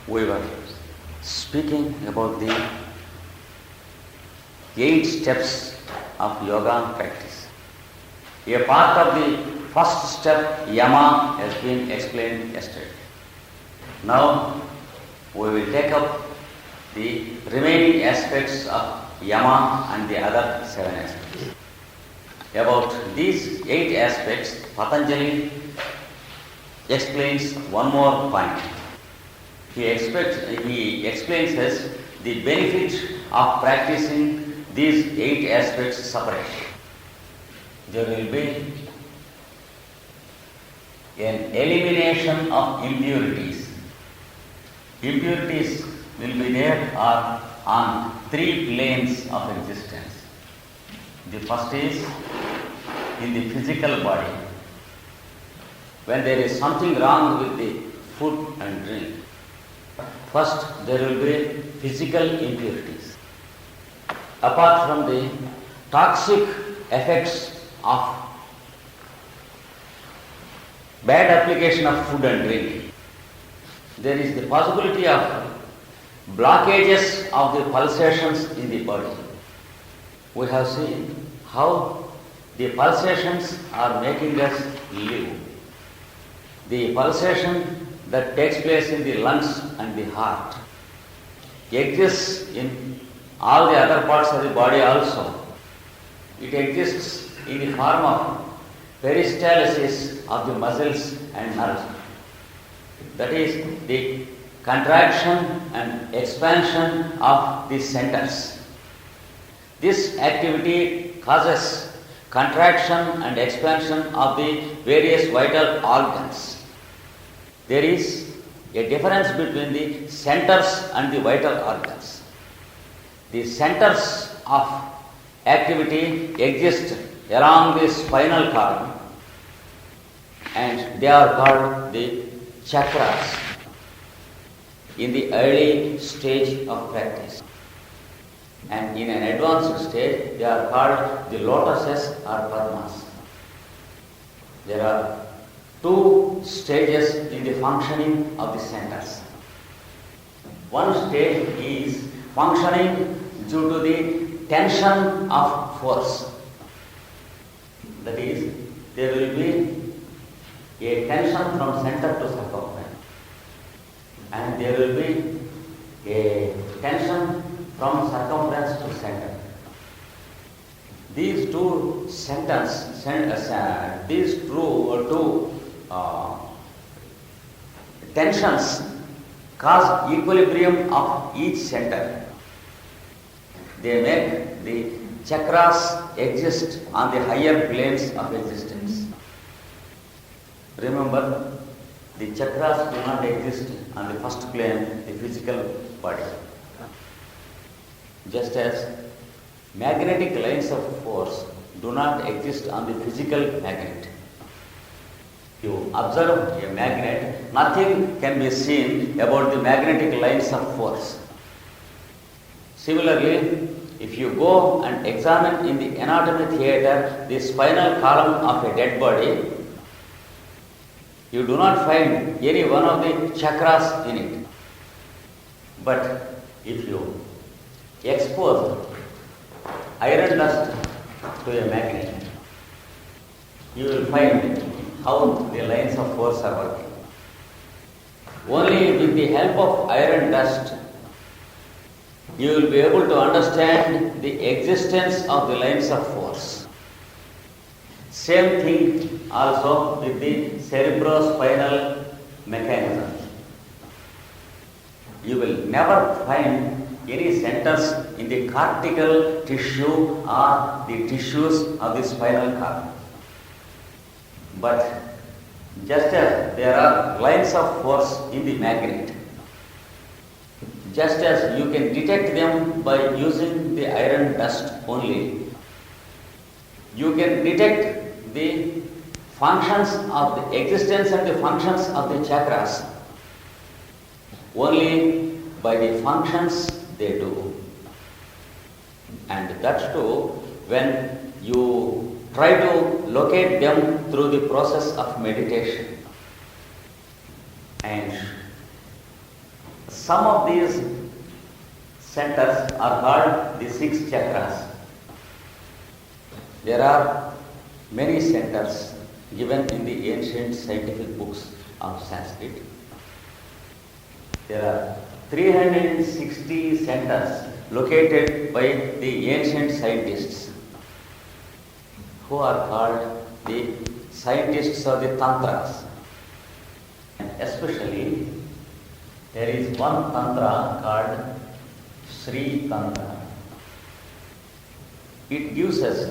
We were speaking about the 8 steps of yoga practice. A part of the first step, yama, has been explained yesterday. Now we will take up the remaining aspects of yama and the other 7 aspects. About these 8 aspects, Patanjali explains one more point. He explains us the benefit of practicing these 8 aspects separately. There will be an elimination of impurities. Impurities will be there on 3 planes of existence. The first is in the physical body. When there is something wrong with the food and drink, first there will be physical impurities. Apart from the toxic effects of bad application of food and drink, there is the possibility of blockages of the pulsations in the body. We have seen how the pulsations are making us live. The pulsation that takes place in the lungs and the heart exists in all the other parts of the body also. It exists in the form of peristalsis of the muscles and nerves. That is the contraction and expansion of the centers. This activity causes contraction and expansion of the various vital organs. There is a difference between the centers and the vital organs. The centers of activity exist along the spinal column and they are called the chakras in the early stage of practice. And in an advanced stage, they are called the lotuses or padmas. There are 2 stages in the functioning of the centers. One stage is functioning due to the tension of force. That is, there will be a tension from center to circumference, and there will be a tension from circumference to center. These two tensions cause equilibrium of each center. They make the chakras exist on the higher planes of existence. Remember, the chakras do not exist on the first plane, the physical body. Just as magnetic lines of force do not exist on the physical magnet. You observe a magnet, nothing can be seen about the magnetic lines of force. Similarly, if you go and examine in the anatomy theatre the spinal column of a dead body, you do not find any one of the chakras in it. But if you expose iron dust to a magnet, you will find how the lines of force are working. Only with the help of iron dust, you will be able to understand the existence of the lines of force. Same thing also with the cerebrospinal mechanism. You will never find any centers in the cortical tissue or the tissues of the spinal column. But just as there are lines of force in the magnet, just as you can detect them by using the iron dust only, you can detect the functions of the existence and the functions of the chakras only by the functions they do. And that's too when you try to locate them through the process of meditation. And Some of these centers are called the 6 chakras. There are many centers given in the ancient scientific books of Sanskrit. There are 360 centers located by the ancient scientists who are called the scientists of the Tantras. And especially, there is one Tantra called Sri Tantra. It gives us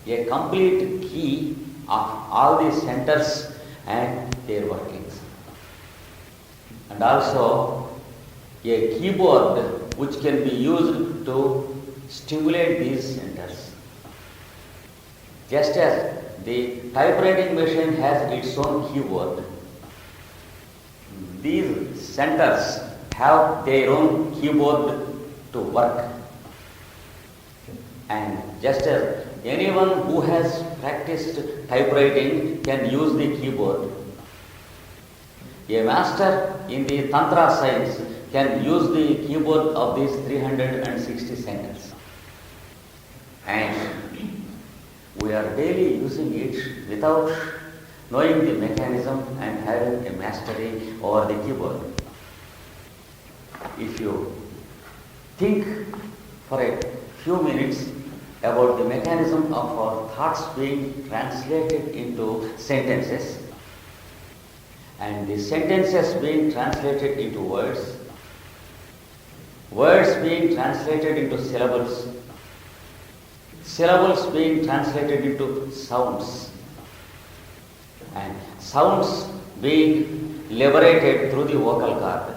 a complete key of all the centers and their workings. And also a keyboard which can be used to stimulate these centers. Just as the typewriting machine has its own keyboard, these centers have their own keyboard to work. And just as anyone who has practiced typewriting can use the keyboard, a master in the Tantra science can use the keyboard of these 360 centers. And we are daily using it without knowing the mechanism and having a mastery over the keyboard. If you think for a few minutes about the mechanism of our thoughts being translated into sentences, and the sentences being translated into words, words being translated into syllables, syllables being translated into sounds, and sounds being liberated through the vocal cord,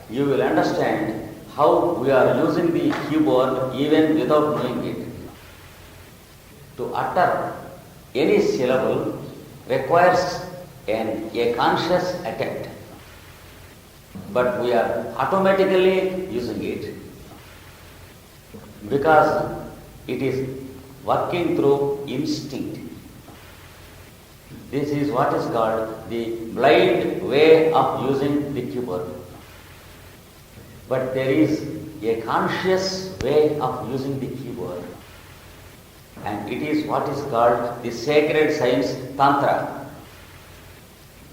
you will understand how we are using the keyboard even without knowing it. To utter any syllable requires a conscious attempt, but we are automatically using it because it is working through instinct. This is what is called the blind way of using the keyboard. But there is a conscious way of using the keyboard, and it is what is called the sacred science Tantra.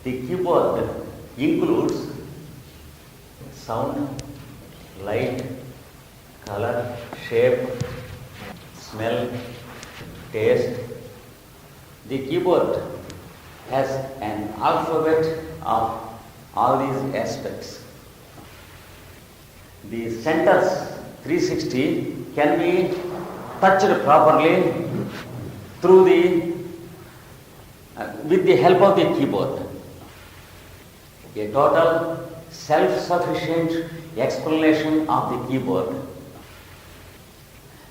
The keyboard includes sound, light, color, shape, smell, taste. The keyboard has an alphabet of all these aspects. The centers 360 can be touched properly through with the help of the keyboard. A total self-sufficient explanation of the keyboard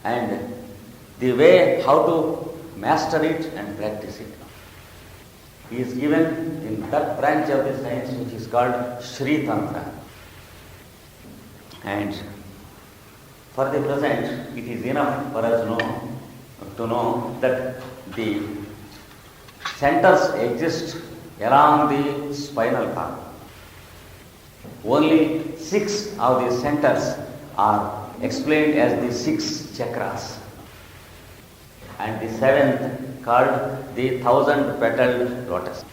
and the way how to master it and practice it is given in that branch of the science which is called Sri Tantra. And for the present, it is enough for us to know that the centers exist along the spinal cord. Only 6 of the centers are explained as the 6 chakras, and the 7th called the 1000-petaled lotus.